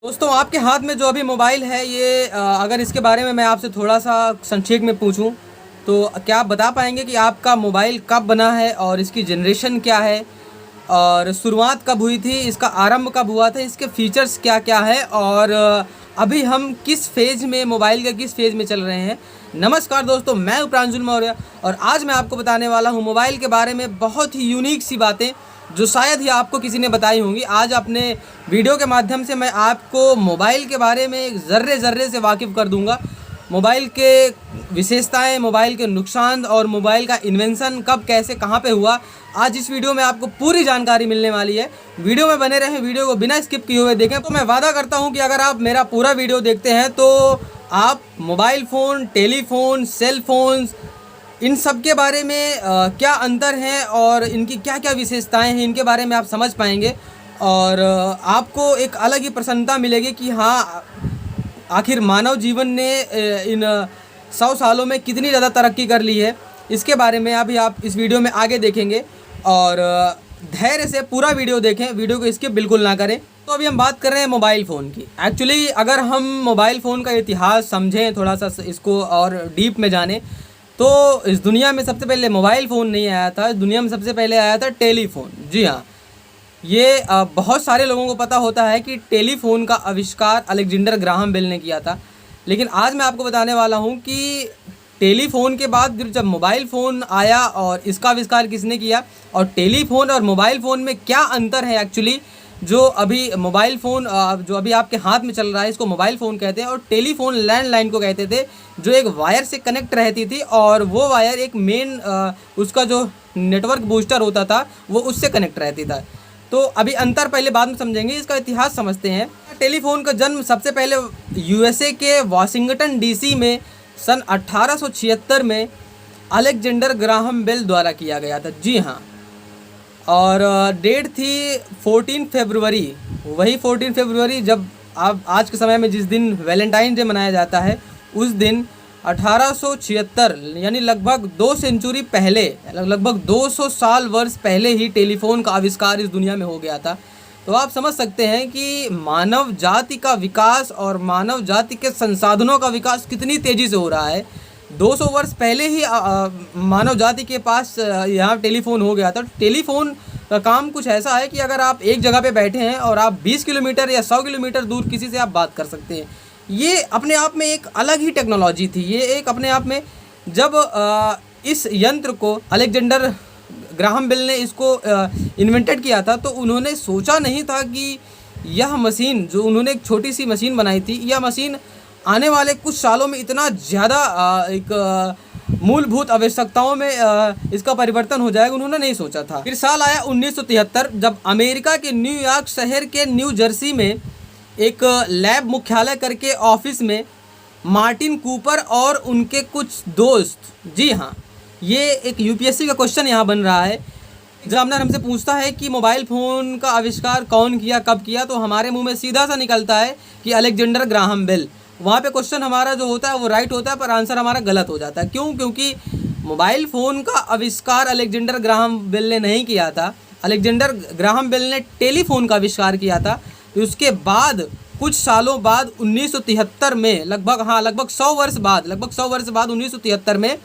दोस्तों आपके हाथ में जो अभी मोबाइल है ये अगर इसके बारे में मैं आपसे थोड़ा सा संक्षेप में पूछूं तो क्या आप बता पाएंगे कि आपका मोबाइल कब बना है और इसकी जनरेशन क्या है और शुरुआत कब हुई थी, इसका आरंभ कब हुआ था, इसके फीचर्स क्या क्या है और अभी हम किस फेज़ में मोबाइल के किस फेज़ में चल रहे हैं। नमस्कार दोस्तों, मैं हूं प्रांजल मौर्य और आज मैं आपको बताने वाला हूं मोबाइल के बारे में बहुत ही यूनिक सी बातें जो शायद ही आपको किसी ने बताई होंगी। आज अपने वीडियो के माध्यम से मैं आपको मोबाइल के बारे में ज़र्रे ज़र्रे से वाकिफ़ कर दूंगा। मोबाइल के विशेषताएं, मोबाइल के नुकसान और मोबाइल का इन्वेंशन कब, कैसे, कहां पे हुआ, आज इस वीडियो में आपको पूरी जानकारी मिलने वाली है। वीडियो में बने रहें, वीडियो को बिना स्किप किए हुए देखें। तो मैं वादा करता हूं कि अगर आप मेरा पूरा वीडियो देखते हैं तो आप mobile phone, telephone, cell phones, इन सब के बारे में क्या अंतर है और इनकी क्या क्या विशेषताएं हैं, इनके बारे में आप समझ पाएंगे और आपको एक अलग ही प्रसन्नता मिलेगी कि हाँ, आखिर मानव जीवन ने इन 100 सालों में कितनी ज़्यादा तरक्की कर ली है। इसके बारे में अभी आप इस वीडियो में आगे देखेंगे और धैर्य से पूरा वीडियो देखें, वीडियो को स्किप बिल्कुल ना करें। तो अभी हम बात कर रहे हैं मोबाइल फ़ोन की। एक्चुअली अगर हम मोबाइल फ़ोन का इतिहास समझें, थोड़ा सा इसको और डीप में जानें, तो इस दुनिया में सबसे पहले मोबाइल फ़ोन नहीं आया था, इस दुनिया में सबसे पहले आया था टेलीफ़ोन। जी हाँ, ये बहुत सारे लोगों को पता होता है कि टेलीफ़ोन का आविष्कार अलेक्जेंडर ग्राहम बेल ने किया था, लेकिन आज मैं आपको बताने वाला हूँ कि टेलीफ़ोन के बाद फिर जब मोबाइल फ़ोन आया और इसका आविष्कार किसने किया और टेलीफ़ोन और मोबाइल फ़ोन में क्या अंतर है। एक्चुअली जो अभी मोबाइल फ़ोन जो अभी आपके हाथ में चल रहा है इसको मोबाइल फ़ोन कहते हैं और टेलीफ़ोन लैंडलाइन को कहते थे, जो एक वायर से कनेक्ट रहती थी और वो वायर एक मेन उसका जो नेटवर्क बूस्टर होता था वो उससे कनेक्ट रहती था। तो अभी अंतर पहले बाद में समझेंगे, इसका इतिहास समझते हैं। टेलीफ़ोन का जन्म सबसे पहले यूएसए के वाशिंगटन डीसी में सन 1876 में अलेक्जेंडर ग्राहम बेल द्वारा किया गया था। जी हाँ, और डेट थी 14 फरवरी, वही 14 फरवरी जब आप आज के समय में जिस दिन वैलेंटाइन डे मनाया जाता है उस दिन 1876 यानी लगभग 2 सेंचुरी पहले, लगभग 200 साल वर्ष पहले ही टेलीफोन का आविष्कार इस दुनिया में हो गया था। तो आप समझ सकते हैं कि मानव जाति का विकास और मानव जाति के संसाधनों का विकास कितनी तेज़ी से हो रहा है। 200 वर्ष पहले ही मानव जाति के पास यहाँ टेलीफोन हो गया था। टेलीफोन का काम कुछ ऐसा है कि अगर आप एक जगह पे बैठे हैं और आप 20 किलोमीटर या 100 किलोमीटर दूर किसी से आप बात कर सकते हैं। ये अपने आप में एक अलग ही टेक्नोलॉजी थी। ये एक अपने आप में जब इस यंत्र को अलेक्जेंडर ग्राहम बेल ने इसको इन्वेंटेड किया था तो उन्होंने सोचा नहीं था कि यह मशीन, जो उन्होंने एक छोटी सी मशीन बनाई थी, यह मशीन आने वाले कुछ सालों में इतना ज़्यादा एक मूलभूत आवश्यकताओं में इसका परिवर्तन हो जाएगा, उन्होंने नहीं सोचा था। फिर साल आया 1973 जब अमेरिका के न्यूयॉर्क शहर के न्यू जर्सी में एक लैब मुख्यालय करके ऑफिस में मार्टिन कूपर और उनके कुछ दोस्त, जी हाँ, ये एक यूपीएससी का क्वेश्चन यहाँ बन रहा है। एग्जामिनर हमसे पूछता है कि मोबाइल फ़ोन का आविष्कार कौन किया, कब किया, तो हमारे मुंह में सीधा सा निकलता है कि अलेक्जेंडर ग्राहम बेल। वहाँ पे क्वेश्चन हमारा जो होता है वो राइट होता है पर आंसर हमारा गलत हो जाता है। क्यों? क्योंकि मोबाइल फ़ोन का आविष्कार अलेक्जेंडर ग्राहम बेल ने नहीं किया था। अलेक्जेंडर ग्राहम बेल ने टेलीफोन का आविष्कार किया था। उसके बाद कुछ सालों बाद 1973 में लगभग 100 वर्ष बाद 1973 में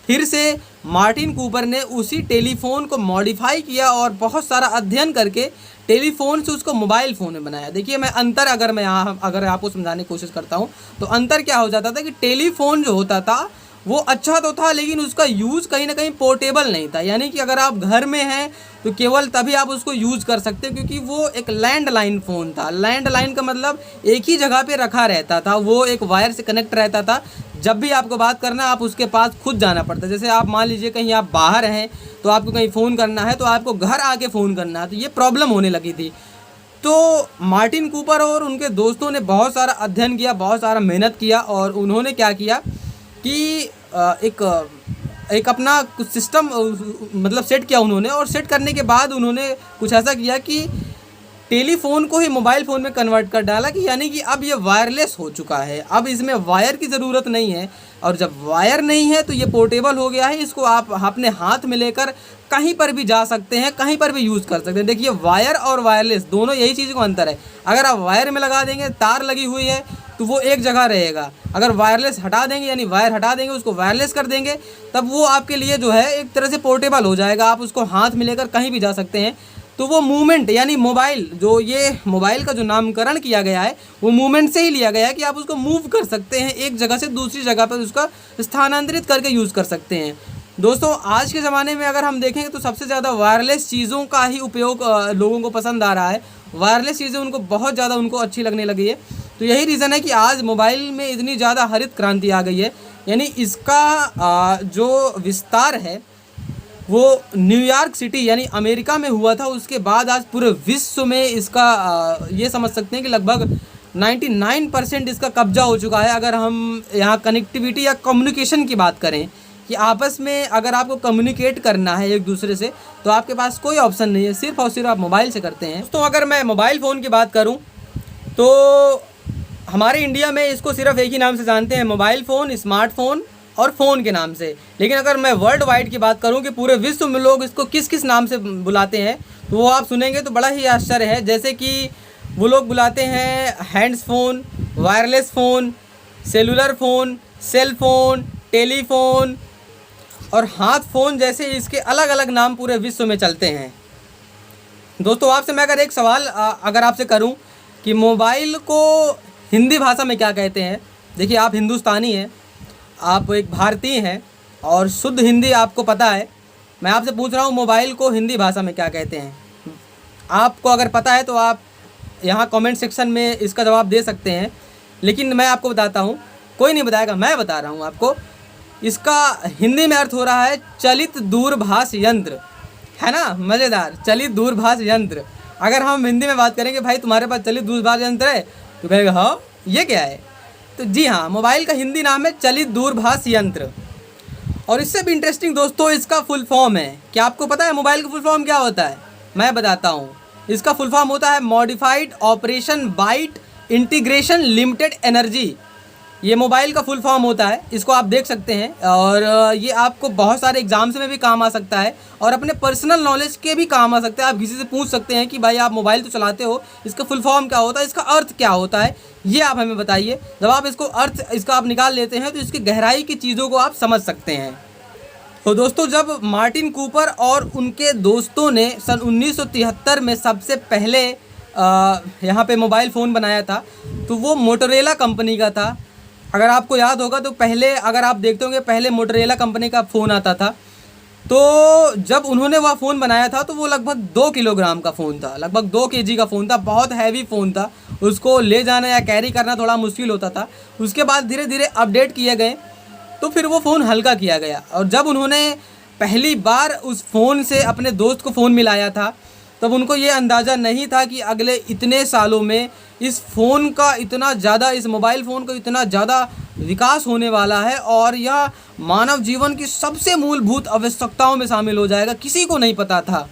फिर से मार्टिन कूपर ने उसी टेलीफोन को मॉडिफाई किया और बहुत सारा अध्ययन करके टेलीफोन से उसको मोबाइल फ़ोन में बनाया। देखिए, मैं अंतर अगर आपको समझाने की कोशिश करता हूँ तो अंतर क्या हो जाता था कि टेलीफोन जो होता था वो अच्छा तो था लेकिन उसका यूज़ कहीं ना कहीं पोर्टेबल नहीं था। यानी कि अगर आप घर में हैं तो केवल तभी आप उसको यूज़ कर सकते हैं, क्योंकि वो एक लैंडलाइन फ़ोन था। लैंडलाइन का मतलब एक ही जगह पे रखा रहता था, वो एक वायर से कनेक्ट रहता था। जब भी आपको बात करना है आप उसके पास खुद जाना पड़ता है। जैसे आप मान लीजिए कहीं आप बाहर हैं तो आपको कहीं फ़ोन करना है तो आपको घर आके फ़ोन करना है, तो ये प्रॉब्लम होने लगी थी। तो मार्टिन कूपर और उनके दोस्तों ने बहुत सारा अध्ययन किया, बहुत सारा मेहनत किया और उन्होंने क्या किया कि एक अपना कुछ सिस्टम मतलब सेट किया उन्होंने। और सेट करने के बाद उन्होंने कुछ ऐसा किया कि टेलीफोन को ही मोबाइल फ़ोन में कन्वर्ट कर डाला कि यानी कि अब ये वायरलेस हो चुका है, अब इसमें वायर की ज़रूरत नहीं है। और जब वायर नहीं है तो ये पोर्टेबल हो गया है, इसको आप अपने हाथ में लेकर कहीं पर भी जा सकते हैं, कहीं पर भी यूज़ कर सकते हैं। देखिए वायर और वायरलेस दोनों यही चीज़ को अंतर है। अगर आप वायर में लगा देंगे, तार लगी हुई है तो वो एक जगह रहेगा। अगर वायरलेस हटा देंगे यानी वायर हटा देंगे, उसको वायरलेस कर देंगे, तब वो आपके लिए जो है एक तरह से पोर्टेबल हो जाएगा। आप उसको हाथ में लेकर कहीं भी जा सकते हैं। तो वो मूवमेंट यानी मोबाइल, जो ये मोबाइल का जो नामकरण किया गया है वो मूवमेंट से ही लिया गया है कि आप उसको मूव कर सकते हैं, एक जगह से दूसरी जगह पर उसका स्थानांतरित करके यूज़ कर सकते हैं। दोस्तों आज के ज़माने में अगर हम देखेंगे तो सबसे ज़्यादा वायरलेस चीज़ों का ही उपयोग लोगों को पसंद आ रहा है। वायरलेस चीज़ें उनको बहुत ज़्यादा उनको अच्छी लगने लगी है। तो यही रीज़न है कि आज मोबाइल में इतनी ज़्यादा हरित क्रांति आ गई है। यानी इसका जो विस्तार है वो न्यूयॉर्क सिटी यानी अमेरिका में हुआ था, उसके बाद आज पूरे विश्व में इसका ये समझ सकते हैं कि लगभग 99% इसका कब्जा हो चुका है। अगर हम यहाँ कनेक्टिविटी या कम्युनिकेशन की बात करें कि आपस में अगर आपको कम्युनिकेट करना है एक दूसरे से, तो आपके पास कोई ऑप्शन नहीं है, सिर्फ और सिर्फ आप मोबाइल से करते हैं। दोस्तों अगर मैं मोबाइल फ़ोन की बात करूँ तो हमारे इंडिया में इसको सिर्फ एक ही नाम से जानते हैं, मोबाइल फ़ोन, स्मार्टफोन और फ़ोन के नाम से। लेकिन अगर मैं वर्ल्ड वाइड की बात करूं कि पूरे विश्व में लोग इसको किस किस नाम से बुलाते हैं तो वो आप सुनेंगे तो बड़ा ही आश्चर्य है। जैसे कि वो लोग बुलाते हैं hands phone, wireless phone, cellular phone, cell phone, telephone और हाथ फ़ोन जैसे इसके अलग अलग नाम पूरे विश्व में चलते हैं। दोस्तों आपसे मैं अगर एक सवाल अगर आपसे करूं कि मोबाइल को हिंदी भाषा में क्या कहते हैं। देखिए आप हिंदुस्तानी हैं, आप एक भारतीय हैं और शुद्ध हिंदी आपको पता है। मैं आपसे पूछ रहा हूँ मोबाइल को हिंदी भाषा में क्या कहते हैं। आपको अगर पता है तो आप यहाँ कमेंट सेक्शन में इसका जवाब दे सकते हैं। लेकिन मैं आपको बताता हूँ, कोई नहीं बताएगा, मैं बता रहा हूँ आपको। इसका हिंदी में अर्थ हो रहा है चलित दूरभाष यंत्र, है ना, मज़ेदार, चलित दूरभाष यंत्र। अगर हम हिंदी में बात करेंगे भाई तुम्हारे पास चलित दूरभाष यंत्र है तो कहेगा हाँ ये क्या है। तो जी हाँ, मोबाइल का हिंदी नाम है चलित दूरभाष यंत्र। और इससे भी इंटरेस्टिंग दोस्तों इसका फुल फॉर्म है। क्या आपको पता है मोबाइल का फुल फॉर्म क्या होता है? मैं बताता हूँ। इसका फुल फॉर्म होता है modified operation byte integration limited energy. ये मोबाइल का फुल फॉर्म होता है, इसको आप देख सकते हैं। और ये आपको बहुत सारे एग्जाम्स में भी काम आ सकता है और अपने पर्सनल नॉलेज के भी काम आ सकता है। आप किसी से पूछ सकते हैं कि भाई आप मोबाइल तो चलाते हो, इसका फुल फॉर्म क्या होता है, इसका अर्थ क्या होता है, ये आप हमें बताइए। जब आप इसको अर्थ इसका आप निकाल लेते हैं तो इसकी गहराई की चीज़ों को आप समझ सकते हैं। तो दोस्तों जब मार्टिन कूपर और उनके दोस्तों ने सन 1973 में सबसे पहले यहाँ पे मोबाइल फ़ोन बनाया था तो वो मोटोरोला कंपनी का था। अगर आपको याद होगा तो पहले अगर आप देखते होंगे पहले मोटोरोला कंपनी का फ़ोन आता था। तो जब उन्होंने वह फ़ोन बनाया था तो वो लगभग 2 किलोग्राम का फ़ोन था, लगभग 2 केजी का फ़ोन था, बहुत हैवी फ़ोन था, उसको ले जाना या कैरी करना थोड़ा मुश्किल होता था। उसके बाद धीरे धीरे अपडेट किए गए तो फिर वो फ़ोन हल्का किया गया। और जब उन्होंने पहली बार उस फ़ोन से अपने दोस्त को फ़ोन मिलाया था तब उनको ये अंदाज़ा नहीं था कि अगले इतने सालों में इस फ़ोन का इतना ज़्यादा, इस मोबाइल फ़ोन का इतना ज़्यादा विकास होने वाला है और यह मानव जीवन की सबसे मूलभूत आवश्यकताओं में शामिल हो जाएगा। किसी को नहीं पता था।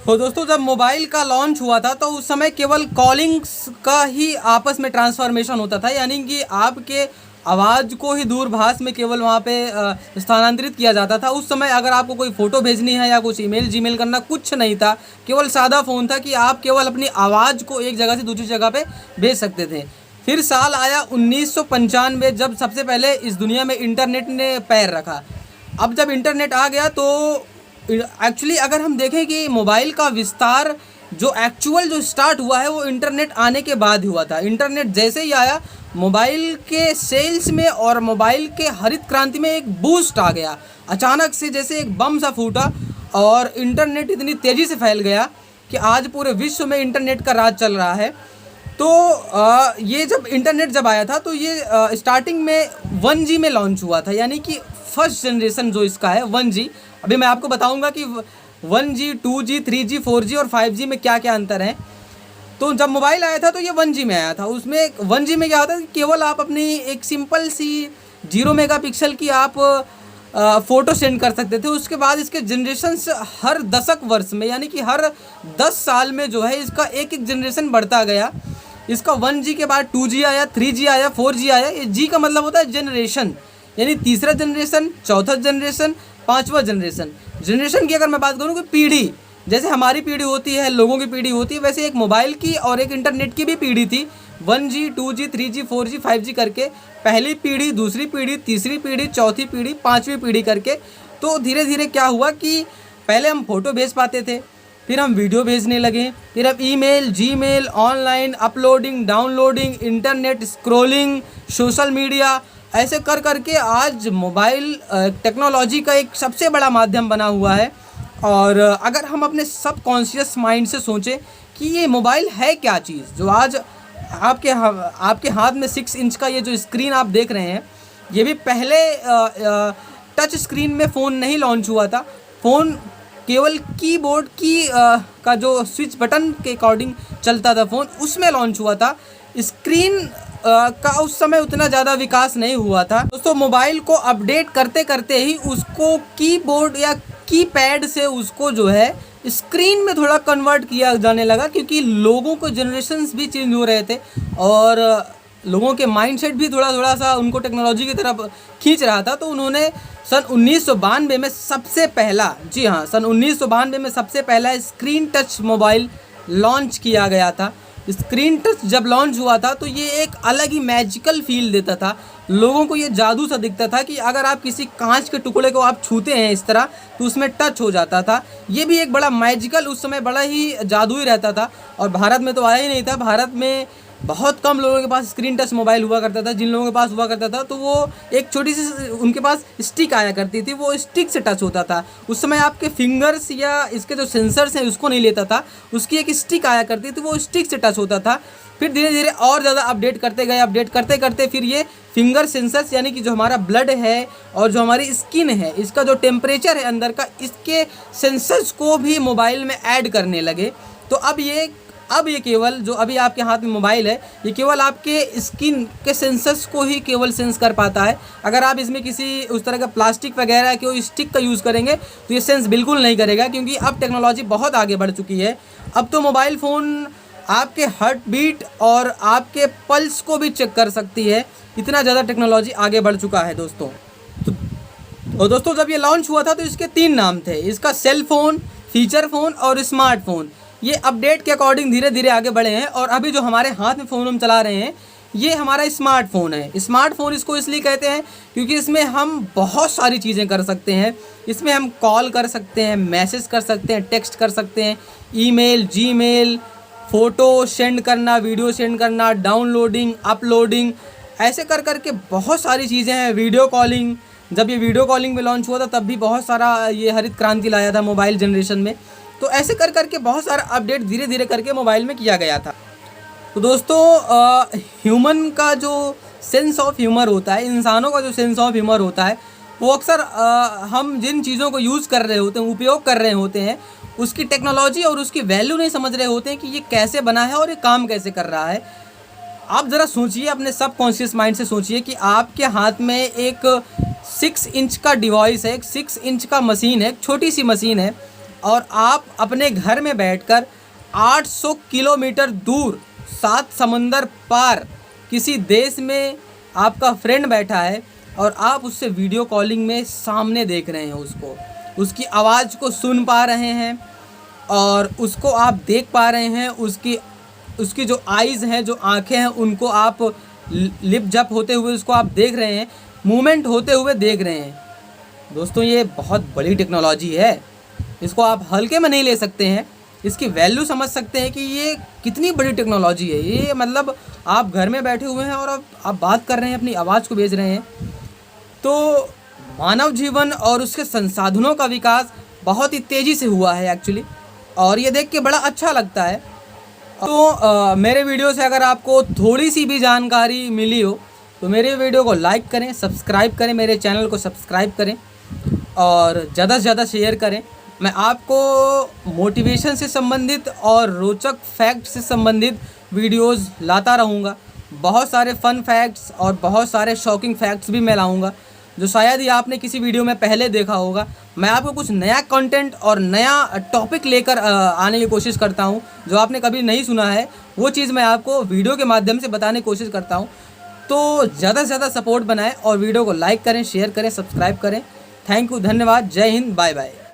तो दोस्तों जब मोबाइल का लॉन्च हुआ था तो उस समय केवल कॉलिंग्स का ही आपस में ट्रांसफॉर्मेशन होता था, यानी कि आपके आवाज़ को ही दूरभाष में केवल वहाँ पे स्थानांतरित किया जाता था। उस समय अगर आपको कोई फ़ोटो भेजनी है या कुछ ईमेल जीमेल करना, कुछ नहीं था, केवल सादा फ़ोन था कि आप केवल अपनी आवाज़ को एक जगह से दूसरी जगह पे भेज सकते थे। फिर साल आया 1995 जब सबसे पहले इस दुनिया में इंटरनेट ने पैर रखा। अब जब इंटरनेट आ गया तो एक्चुअली अगर हम देखें कि मोबाइल का विस्तार जो एक्चुअल जो स्टार्ट हुआ है वो इंटरनेट आने के बाद हुआ था। इंटरनेट जैसे ही आया मोबाइल के सेल्स में और मोबाइल के हरित क्रांति में एक बूस्ट आ गया, अचानक से जैसे एक बम सा फूटा और इंटरनेट इतनी तेज़ी से फैल गया कि आज पूरे विश्व में इंटरनेट का राज चल रहा है। तो ये जब इंटरनेट जब आया था तो ये स्टार्टिंग में 1G में लॉन्च हुआ था, यानी कि फर्स्ट जनरेशन जो इसका है 1G। अभी मैं आपको बताऊंगा कि 1G, 2G, 3G, 4G और 5G में क्या क्या अंतर है। तो जब मोबाइल आया था तो ये 1G में आया था। उसमें 1G में क्या होता है कि केवल आप अपनी एक सिंपल सी 0 मेगापिक्सल की आप फ़ोटो सेंड कर सकते थे। उसके बाद इसके जनरेशन्स हर दशक वर्ष में, यानी कि हर 10 साल में जो है इसका एक एक जनरेशन बढ़ता गया। इसका 1G के बाद 2G आया, 3G आया, 4G आया। ये G का मतलब होता है जनरेशन, यानी तीसरा जनरेशन, चौथा जनरेशन, पाँचवा जनरेशन। जनरेशन की अगर मैं बात करूँ कि पीढ़ी, जैसे हमारी पीढ़ी होती है, लोगों की पीढ़ी होती है, वैसे एक मोबाइल की और एक इंटरनेट की भी पीढ़ी थी। 1G, 2G, 3G, 4G, 5G करके पहली पीढ़ी, दूसरी पीढ़ी, तीसरी पीढ़ी, चौथी पीढ़ी, पाँचवीं पीढ़ी करके। तो धीरे धीरे क्या हुआ कि पहले हम फ़ोटो भेज पाते थे, फिर हम वीडियो भेजने लगे, फिर अब email, Gmail, online uploading, downloading, internet scrolling, social media, ऐसे कर करके आज मोबाइल टेक्नोलॉजी का एक सबसे बड़ा माध्यम बना हुआ है। और अगर हम अपने सबकॉन्शियस माइंड से सोचें कि ये मोबाइल है क्या चीज़, जो आज आपके हाथ में 6 इंच का ये जो स्क्रीन आप देख रहे हैं, ये भी पहले टच स्क्रीन में फ़ोन नहीं लॉन्च हुआ था। फ़ोन केवल कीबोर्ड की का जो स्विच बटन के अकॉर्डिंग चलता था फ़ोन, उसमें लॉन्च हुआ था। स्क्रीन का उस समय उतना ज़्यादा विकास नहीं हुआ था। दोस्तों मोबाइल को अपडेट करते करते ही उसको कीबोर्ड या कीपैड से उसको जो है स्क्रीन में थोड़ा कन्वर्ट किया जाने लगा, क्योंकि लोगों को जनरेशन्स भी चेंज हो रहे थे और लोगों के माइंडसेट भी थोड़ा सा उनको टेक्नोलॉजी की तरफ खींच रहा था। तो उन्होंने सन 1992 में सबसे पहला, जी हाँ, सन 1992 में सबसे पहला स्क्रीन टच मोबाइल लॉन्च किया गया था। स्क्रीन टच जब लॉन्च हुआ था तो ये एक अलग ही मैजिकल फील देता था। लोगों को ये जादू सा दिखता था कि अगर आप किसी कांच के टुकड़े को आप छूते हैं इस तरह, तो उसमें टच हो जाता था। ये भी एक बड़ा मैजिकल, उस समय बड़ा ही जादुई रहता था। और भारत में तो आया ही नहीं था। भारत में बहुत कम लोगों के पास स्क्रीन टच मोबाइल हुआ करता था। जिन लोगों के पास हुआ करता था तो वो एक छोटी सी उनके पास स्टिक आया करती थी, वो स्टिक से टच होता था। उस समय आपके फिंगर्स या इसके जो सेंसर्स हैं उसको नहीं लेता था, उसकी एक स्टिक आया करती थी, वो स्टिक से टच होता था। फिर धीरे धीरे और ज़्यादा अपडेट करते गए, अपडेट करते करते फिर ये फिंगर सेंसर्स, यानी कि जो हमारा ब्लड है और जो हमारी स्किन है, इसका जो टेम्परेचर है अंदर का, इसके सेंसर्स को भी मोबाइल में ऐड करने लगे। तो अब ये केवल जो अभी आपके हाथ में मोबाइल है, ये केवल आपके स्किन के सेंसर्स को ही केवल सेंस कर पाता है। अगर आप इसमें किसी उस तरह का प्लास्टिक वगैरह के स्टिक का यूज़ करेंगे तो ये सेंस बिल्कुल नहीं करेगा, क्योंकि अब टेक्नोलॉजी बहुत आगे बढ़ चुकी है। अब तो मोबाइल फ़ोन आपके हार्ट बीट और आपके पल्स को भी चेक कर सकती है। इतना ज़्यादा टेक्नोलॉजी आगे बढ़ चुका है दोस्तों। तो दोस्तों जब ये लॉन्च हुआ था तो इसके 3 नाम थे। इसका सेल फ़ोन, फीचर फ़ोन और स्मार्टफ़ोन। ये अपडेट के अकॉर्डिंग धीरे धीरे आगे बढ़े हैं और अभी जो हमारे हाथ में फ़ोन हम चला रहे हैं, ये हमारा स्मार्टफ़ोन है। स्मार्टफ़ोन इसको इसलिए कहते हैं क्योंकि इसमें हम बहुत सारी चीज़ें कर सकते हैं। इसमें हम कॉल कर सकते हैं, मैसेज कर सकते हैं, टेक्स्ट कर सकते हैं, ईमेल, जीमेल, फ़ोटो सेंड करना, वीडियो सेंड करना, डाउनलोडिंग, अपलोडिंग, ऐसे कर कर के बहुत सारी चीज़ें हैं। वीडियो कॉलिंग, जब ये वीडियो कॉलिंग में लॉन्च हुआ था तब भी बहुत सारा ये हरित क्रांति लाया था मोबाइल जनरेशन में। तो ऐसे कर कर के बहुत सारा अपडेट धीरे धीरे करके मोबाइल में किया गया था। तो दोस्तों ह्यूमन का जो सेंस ऑफ ह्यूमर होता है, इंसानों का जो सेंस ऑफ ह्यूमर होता है, वो अक्सर हम जिन चीज़ों को यूज़ कर रहे होते हैं, उपयोग कर रहे होते हैं, उसकी टेक्नोलॉजी और उसकी वैल्यू नहीं समझ रहे होते हैं कि ये कैसे बना है और ये काम कैसे कर रहा है। आप ज़रा सोचिए, अपने सबकॉन्शियस माइंड से सोचिए कि आपके हाथ में एक 6 इंच का डिवाइस है, एक 6 इंच का मशीन है, एक छोटी सी मशीन है, और आप अपने घर में बैठकर 800 किलोमीटर दूर 7 समंदर पार किसी देश में आपका फ्रेंड बैठा है और आप उससे वीडियो कॉलिंग में सामने देख रहे हैं, उसकी आवाज़ को सुन पा रहे हैं और उसको आप देख पा रहे हैं। उसकी जो आइज़ हैं, जो आँखें हैं, उनको आप लिप जप होते हुए उसको आप देख रहे हैं, मूवमेंट होते हुए देख रहे हैं। दोस्तों ये बहुत बड़ी टेक्नोलॉजी है, इसको आप हल्के में नहीं ले सकते हैं। इसकी वैल्यू समझ सकते हैं कि ये कितनी बड़ी टेक्नोलॉजी है। ये मतलब आप घर में बैठे हुए हैं और आप बात कर रहे हैं, अपनी आवाज़ को भेज रहे हैं। तो मानव जीवन और उसके संसाधनों का विकास बहुत ही तेज़ी से हुआ है एक्चुअली, और ये देख के बड़ा अच्छा लगता है। तो मेरे वीडियो से अगर आपको थोड़ी सी भी जानकारी मिली हो तो मेरे वीडियो को लाइक करें, सब्सक्राइब करें, मेरे चैनल को सब्सक्राइब करें और ज़्यादा से ज़्यादा शेयर करें। मैं आपको मोटिवेशन से संबंधित और रोचक फैक्ट से संबंधित वीडियोस लाता रहूँगा। बहुत सारे फ़न फैक्ट्स और बहुत सारे शॉकिंग फैक्ट्स भी मैं लाऊँगा। जो शायद ही आपने किसी वीडियो में पहले देखा होगा। मैं आपको कुछ नया कंटेंट और नया टॉपिक लेकर आने की कोशिश करता हूं, जो आपने कभी नहीं सुना है वो चीज़ मैं आपको वीडियो के माध्यम से बताने की कोशिश करता हूं। तो ज़्यादा से ज़्यादा सपोर्ट बनाएं और वीडियो को लाइक करें, शेयर करें, सब्सक्राइब करें। थैंक यू, धन्यवाद, जय हिंद, बाय बाय।